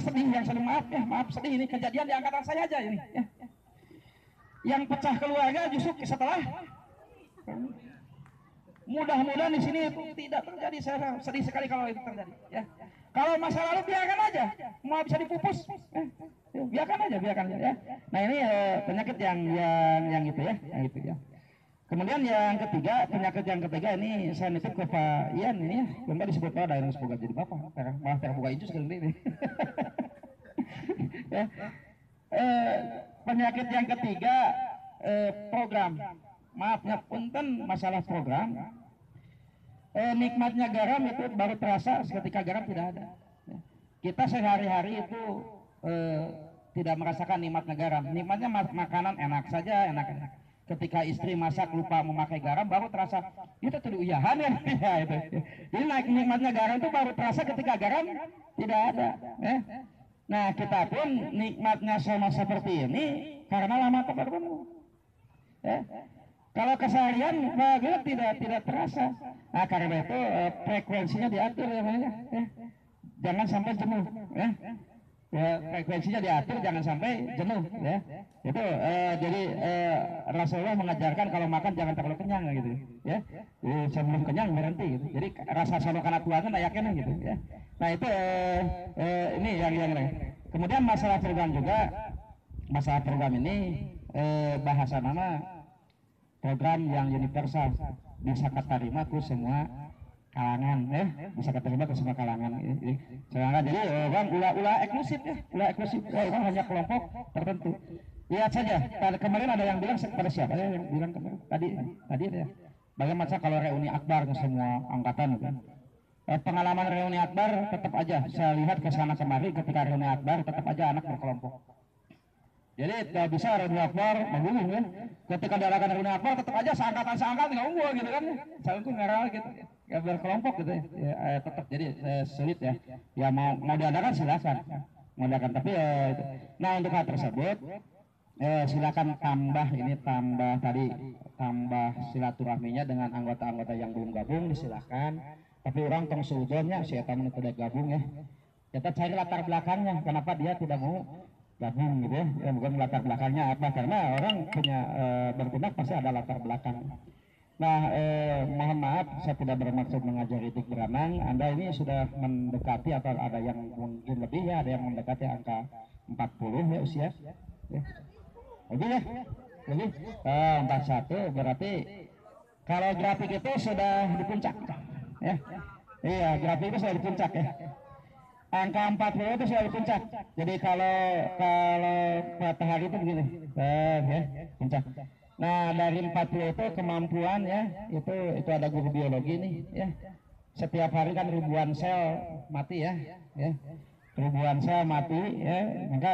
sedih, yang sedih maaf sedih, ini kejadian di angkatan saya aja ini ya. Yang pecah keluarga justru setelah, mudah-mudahan di sini itu tidak terjadi. Saya sedih sekali kalau itu terjadi ya. Kalau masa lalu biarkan aja, mau bisa dipupus biarkan aja ya. Nah ini penyakit yang itu ya, yang itu ya. Kemudian yang ketiga, penyakit yang ketiga ini saya nitip ke Pak Ian ini ya, belum disebut Pak daerah semoga jadi bapak, malah terbuka injus kali ini. Ya. Penyakit yang ketiga, program. Maafnya punten masalah program. Nikmatnya garam itu baru terasa ketika garam tidak ada. Kita sehari-hari itu tidak merasakan nikmatnya garam. Nikmatnya makanan enak saja, enak-enak. Ketika istri masak lupa memakai garam baru terasa itu tuh uyahan ya. Itu. Jadi nikmatnya garam itu baru terasa ketika garam tidak ada. Nah kita pun nikmatnya sama seperti ini karena lama bertemu. Kalau keseharian tidak terasa. Nah karena itu frekuensinya diatur ya. Jangan sampai jenuh. Frekuensinya diatur, jangan sampai jenuh ya. Itu jadi Rasulullah mengajarkan kalau makan jangan terlalu kenyang gitu ya. Jadi sebelum kenyang berhenti gitu. Jadi rasa sono kana tuangan ayaknya gitu ya. Nah itu ini yang lain. Kemudian masalah program juga, masalah program ini bahasa nama program yang universal, bisa keterima ke semua kalangan bisa keterima ke semua kalangan. Jadi orang ulah eksklusif ya, orang hanya kelompok tertentu. Lihat saja, kemarin ada yang bilang kepada siapa ya, yang bilang kemarin tadi ya, bagaimana kalau reuni akbar ke semua angkatan kan. Pengalaman reuni akbar tetap aja saya lihat ke sana kemari, ketika reuni akbar tetap aja anak berkelompok. Jadi tidak bisa reuni akbar menggulung kan. Ketika diadakan reuni akbar tetap aja seangkatan nggak unggul gitu kan. Saya tuh ngarang gitu. Ya berkelompok gitu ya, tetap jadi sulit ya. Ya mau diadakan silakan. Mau diadakan tapi nah untuk hal tersebut silakan tambah silaturahminya dengan anggota-anggota yang belum gabung silakan. Tapi orang tong seudonnya si eta mun tidak gabung ya. Kita cari latar belakangnya kenapa dia tidak mau gabung gitu ya, bukan latar belakangnya apa, karena orang punya bertindak pasti ada latar belakang. Nah mohon maaf saya tidak bermaksud mengajari etik berenang. Anda ini sudah mendekati atau ada yang mungkin lebih ya, ada yang mendekati angka 40 ya usia ya. Lebih ya, lebih 41 berarti kalau grafik itu sudah di puncak ya. Iya grafik itu sudah di puncak ya. Angka 40 itu sudah di puncak. Jadi kalau matahari itu begini, ya, puncak. Nah dari 40 itu kemampuan ya, itu ada guru biologi nih ya. Setiap hari kan ribuan sel mati ya. Ribuan sel mati ya, maka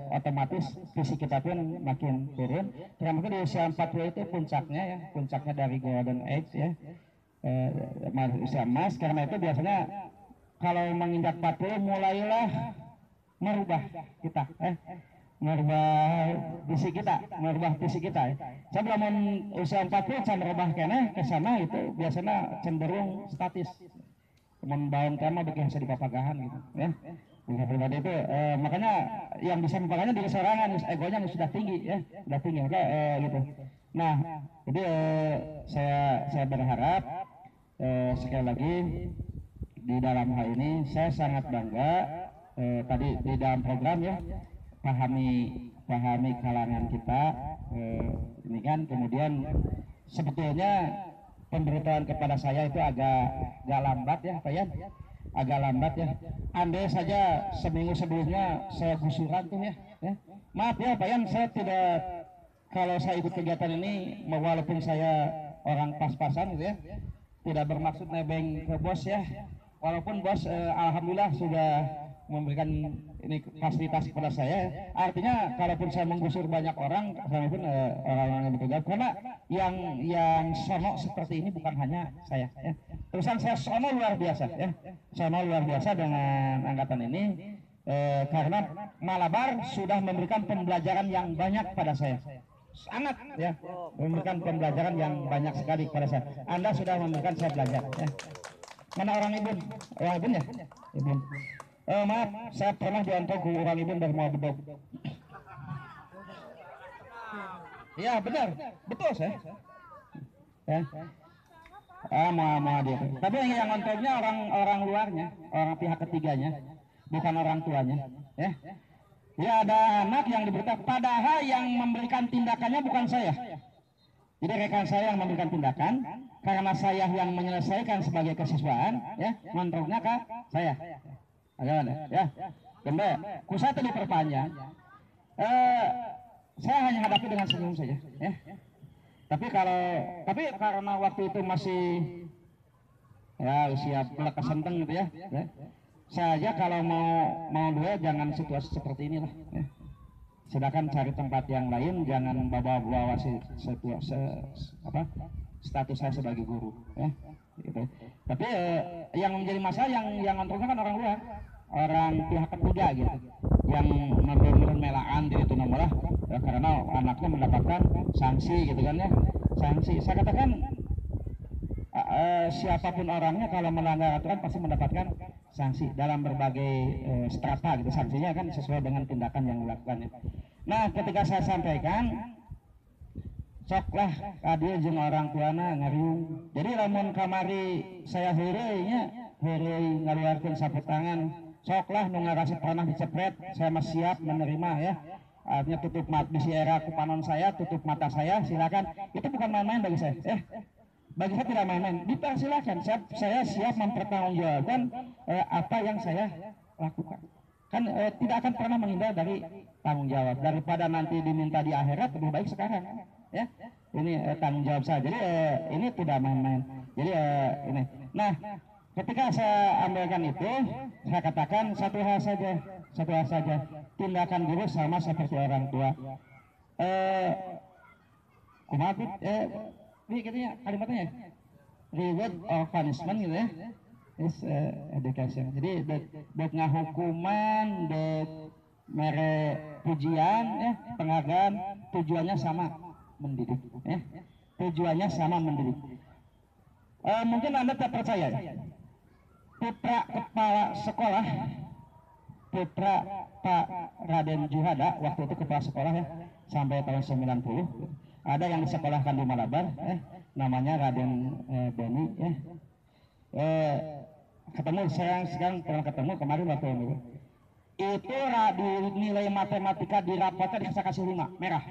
otomatis fisik kita pun makin turun. Karena mungkin di usia 40 itu puncaknya ya, puncaknya dari golden age ya. Usia emas, karena itu biasanya kalau menginjak 40 mulailah merubah kita merubah fisik kita ya. Saya belum usia 40 saya merubah kena ke sana itu biasanya cenderung statis. Membangun tema bikin bisa dipapagahan gitu ya. Pribadi itu makanya yang bisa mempagahnya diri sorangan, egonya sudah tinggi ya, sudah tinggi maka gitu. Nah, jadi saya berharap sekali lagi di dalam hal ini saya sangat bangga tadi di dalam program ya, pahami kalangan kita ini kan. Kemudian sebetulnya pemberitahuan kepada saya itu agak lambat ya Pak Yan, agak lambat ya. Andai saja seminggu sebelumnya saya gusuran tuh ya. Maaf ya Pak Yan, saya tidak, kalau saya ikut kegiatan ini walaupun saya orang pas-pasan gitu ya, tidak bermaksud nebeng ke bos ya. Walaupun bos alhamdulillah sudah memberikan ini fasilitas kepada saya. Artinya kalaupun saya menggusur banyak orang, saya pun orang-orang yang bekerja, karena yang sono seperti ini bukan hanya saya ya. Terusan saya sono luar biasa ya. Sono luar biasa dengan angkatan ini karena Malabar sudah memberikan pembelajaran yang banyak pada saya. Sangat ya, memberikan pembelajaran yang banyak sekali kepada saya. Anda sudah memberikan saya belajar ya. Mana orang Ibun? Orang Ibun ya? Ibun. Maaf, saya pernah diantar ke orang ibu dari mau bedog. Iya benar, betul saya. Ya. Mau dia. Tapi yang ngontrolnya orang luarnya, orang pihak ketiganya, bukan orang tuanya. Ya. Ya ada anak yang diberitahu, padahal yang memberikan tindakannya bukan saya. Jadi rekan saya yang memberikan tindakan, karena saya yang menyelesaikan sebagai kesiswaan, ya ngontrolnya ke saya. Ya, kembali, kusa tadi perpanjang. Saya hanya hadapi dengan senyum saja. Ya. Tapi karena waktu itu masih ya usia pelak kesenteng gitu ya. Saja kalau mau duel jangan situasi seperti inilah. Ya. Sedangkan cari tempat yang lain, jangan bawa-bawa status saya sebagai guru. Ya. Gitu. Tapi yang menjadi masalah yang ngontrolnya kan orang luar, orang pihak ketiga gitu, yang memelaan itu namanya ya, karena anaknya mendapatkan sanksi gitu kan ya, sanksi. Saya katakan siapapun orangnya kalau melanggar aturan pasti mendapatkan sanksi dalam berbagai strata gitu, sanksinya kan sesuai dengan tindakan yang dilakukannya. Nah ketika saya sampaikan soklah adil jeung orang tuana ngariung. Jadi lamun kamari saya heureuy ngaluarkeun sapu tangan, soklah nu ngarasi pernah dicepret, saya masih siap menerima ya. Artinya tutup mata bisi era ku panon saya, tutup mata saya, silakan. Itu bukan main-main bagi saya. Bagi saya tidak main-main. Dipersilakan. Saya siap mempertanggungjawabkan apa yang saya lakukan. Kan tidak akan pernah menghindar dari tanggung jawab. Daripada nanti diminta di akhirat, lebih baik sekarang. Ya, ini tanggung jawab saya. Jadi ini tidak main-main. Jadi ini. Nah, ketika saya ambilkan itu, saya katakan satu hal saja. Tindakan guru sama seperti orang tua. Kumaha ini katanya kalimatnya reward or punishment gitu ya. Is education. Jadi dek ngahukuman, dek mere pujian ya, penghargaan, tujuannya sama, mendidik ya. Tujuannya sama, mendidik. Mungkin Anda tak percaya ya? Putra kepala sekolah, putra Pak Raden Juhada waktu itu kepala sekolah ya, sampai tahun 90. Ada yang disekolahkan di Malabar namanya Raden Beni ya. Ketemu saya sekarang pernah ketemu kemarin waktu itu. Itu di nilai matematika di rapotnya dikasih kasih 5 merah.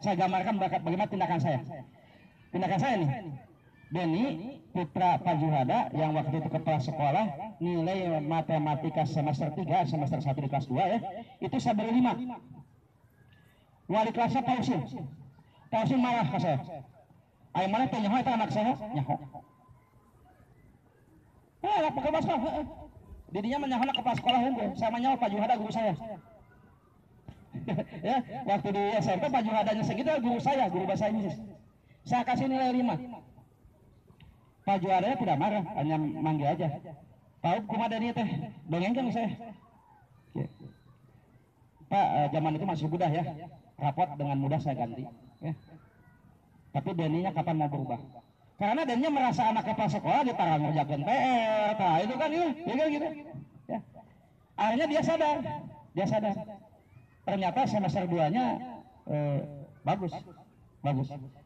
Saya gambarkan bagaimana tindakan saya. Tindakan saya nih. Beni putra Pak Juhada yang waktu itu kepala sekolah, nilai matematika semester 3, semester 1 di kelas 2 ya. Itu saya beri 5. Wali kelasnya Pausin marah ke saya. Ayo mana teh nyaho itu anak saya? Nyaho. Pakai masker. Didinya menyaho kepala sekolah unggul. Sama nyaho Pak Juhada guru saya. Ya, waktu di SMP Pak Juhadanya segitu guru saya, guru bahasa Inggris. Saya kasih nilai 5. Pak Juhadanya tidak marah, hanya manggil aja. Tahu kumaha dari teh? Dongengkeun saya. Pak, zaman itu masih mudah ya. Rapot dengan mudah saya ganti. Ya. Tapi Deninya kapan mau berubah? Karena Deninya merasa anak kepala sekolah ditarang ngerjakan PR, nah itu kan ya kan gitu. Ya. Akhirnya dia sadar. Ternyata semester 2-nya bagus.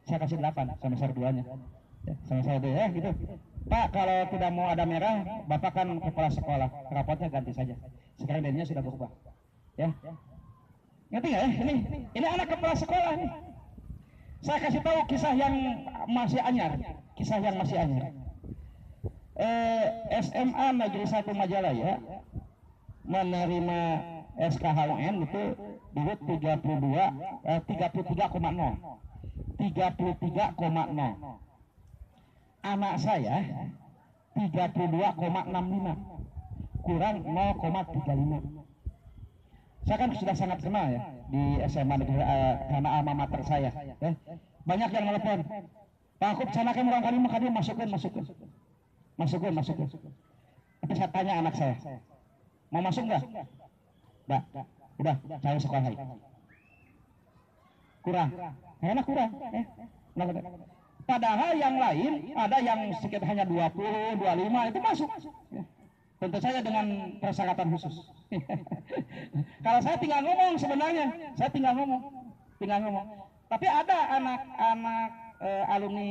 Saya kasih 8 semester 2-nya. Ya, semester 2 ya gitu. Pak, kalau tidak mau ada merah, Bapak kan kepala sekolah, rapotnya ganti saja. Sekarang Deninya sudah berubah. Ya. Ngerti nggak ya? Ini anak kepala sekolah nih. Saya kasih tahu kisah yang masih anyar. SMA Negeri 1 Majalaya menerima SKHUN itu duit 33,0. Anak saya 32,65, kurang 0,35. Saya kan sudah sangat kenal ya di SMA negeri karena alma mater saya. Ya. Banyak yang telepon, Pak Akub canakan orang kali masukin. Tapi saya tanya anak saya, mau masuk nggak? Nggak. Udah, saya sekolah. Kurang. Karena kurang. Padahal yang lain ada yang sekitar hanya 20, 25 itu masuk. Ya. Tentu saja dengan persyaratan khusus. Kalau saya tinggal ngomong sebenarnya, saya tinggal ngomong. Tapi ada anak-anak alumni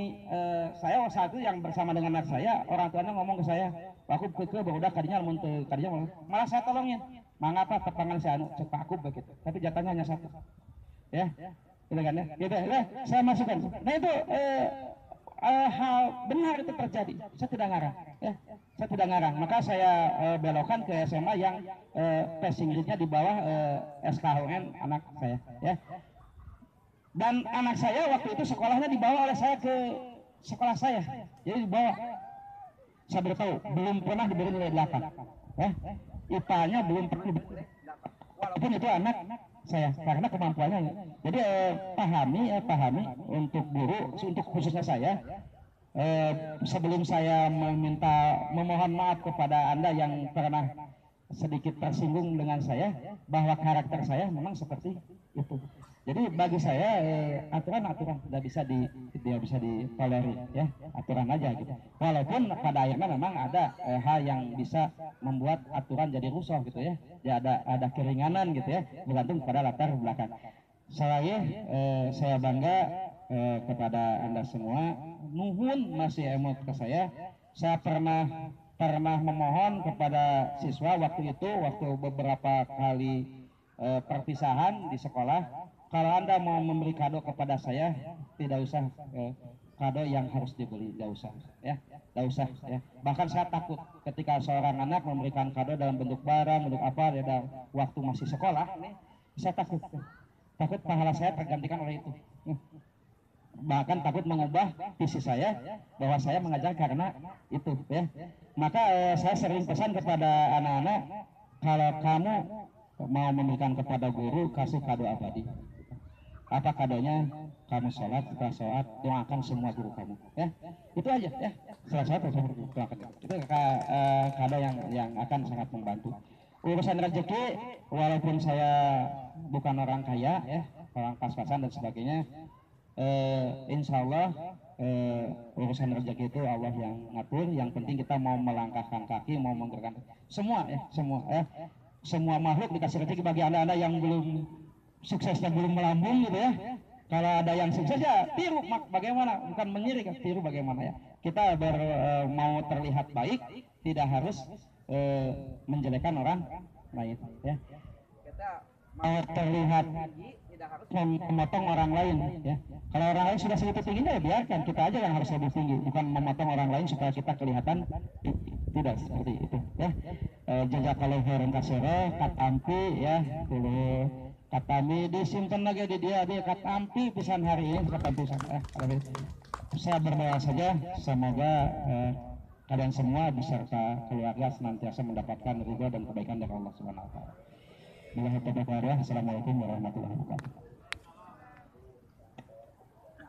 saya waktu itu yang bersama dengan anak saya, orang tuanya ngomong ke saya, aku keke udah kadinya malah saya tolongin. Mangapa tepangan saya anu cek aku begitu. Tapi jatahnya hanya satu. Ya. Gitu kan ya. Gitu ya. Saya masukkan. Nah itu hal benar itu terjadi. Saya tidak ngarang, ya. Saya tidak ngarang. Maka saya belokkan ke SMA yang passing grade-nya di bawah SKHUN anak saya, ya. Dan anak saya waktu itu sekolahnya dibawa oleh saya ke sekolah saya. Jadi dibawa. Saya beritahu belum pernah diberi nilai 8, ya. IPA-nya belum pernah diberi 8. Walaupun itu anak saya karena kemampuannya. Jadi pahami untuk guru, untuk khususnya saya. Sebelum saya memohon maaf kepada Anda yang pernah sedikit tersinggung dengan saya, bahwa karakter saya memang seperti itu. Jadi bagi saya aturan tidak bisa ditolerir, ya, aturan aja gitu. Walaupun pada akhirnya memang ada hal yang bisa membuat aturan jadi rusuh gitu ya. Ya ada keringanan gitu ya, bergantung pada latar belakang. Saya bangga kepada Anda semua. Nuhun masih emot ke saya. Saya pernah memohon kepada siswa waktu beberapa kali perpisahan di sekolah. Kalau Anda mau memberi kado kepada saya, tidak usah kado yang harus dibeli, tidak usah, ya, tidak usah, ya. Bahkan saya takut ketika seorang anak memberikan kado dalam bentuk barang, bentuk apa, ya, dalam waktu masih sekolah, saya takut pahala saya tergantikan oleh itu. Bahkan takut mengubah visi saya bahwa saya mengajar karena itu, ya. Maka saya sering pesan kepada anak-anak, kalau kamu mau memberikan kepada guru, kasih kado abadi. Apa kadonya? Kamu sholat, setelah sholat doakan semua guru kamu, ya. Itu aja, ya. Setelah sholat doakan. Itu kado yang akan sangat membantu. Urusan rezeki, walaupun saya bukan orang kaya, ya, orang pas-pasan dan sebagainya, insya Allah urusan rezeki itu Allah yang ngatur. Yang penting kita mau melangkahkan kaki, mau menggerakkan semua, ya, semua makhluk dikasih rezeki. Bagi anda yang belum suksesnya belum melambung gitu ya, kalau ada yang sukses ya tiru, bagaimana, bukan menyirik, tiru bagaimana, ya. Kita mau terlihat baik, tidak harus menjelekkan orang lain, ya. Kita mau terlihat tidak harus memotong orang lain, ya. Kalau orang lain sudah segitu tingginya, ya biarkan, kita aja yang harus lebih tinggi, bukan memotong orang lain supaya kita kelihatan. Tidak seperti itu, ya. Jazakallahu khairan katsira, katampi, ya, dulu katami disimpan lagi di dia katampi pisan hari ini, katampi pisan. Saya berdoa saja semoga kalian semua beserta keluarga senantiasa mendapatkan ridho dan kebaikan dari Allah Subhanahu wa taala. Assalamualaikum warahmatullahi wabarakatuh.